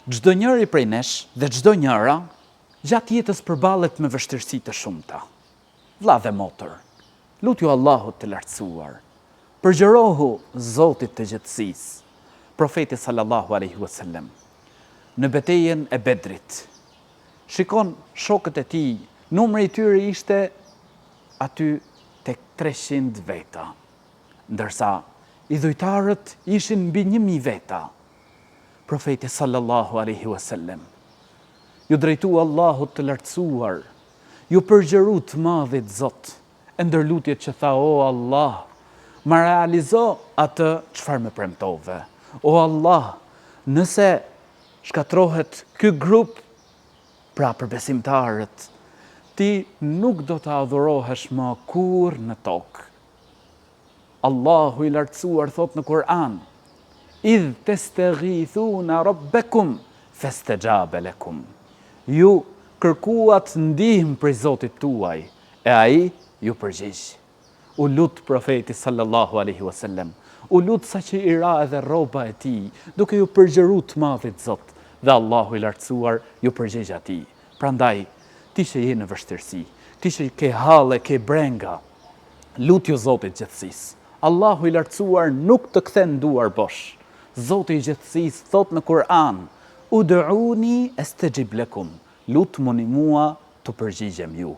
Çdo njëri prej nesh dhe çdo njëra gjatë jetës përballet me vështirësi të shumta. Vlla dhe motër, lutju Allahut të lartësuar, përgjërohu Zotit të gjithësisë, profeti sallallahu alaihi wasallam, në betejën e Bedrit. Shikon shokët e tij, numri i tyre ishte aty tek 300 veta, ndërsa idhujtarët ishin mbi 1000 veta. Profeti sallallahu alaihi wasallam ju drejtua Allahut të lartësuar, ju përgjëru të madhit Zot, e ndërlutjet që tha: o Allah, ma realizo atë çfarë më premtove. O Allah, nëse shkatrohet ky grup, pra për besimtarët, ti nuk do të adhurohesh më kur në tokë. Allahu i lartësuar thot në Kur'an: idh tastaghithuna rabbakum fastajaba lakum. Ju kërkuat ndihmë prej Zotit tuaj, e ai ju përgjigj. U lut profeti sallallahu alaihi wasallam, u lut sa që i ra edhe rroba e tij, duke ju përgjëru të madhit Zot, dhe Allahu i lartësuar ju përgjigj atij. Prandaj, ti që je në vështirësi, ti që ke halle, ke brenga, lutju Zotit gjithësisë. Allahu i lartësuar nuk të kthen duar bosh. Zoti i gjithësisë thot në Kur'an: ud'uni astajib lakum, lutuni mua të përgjigjem ju.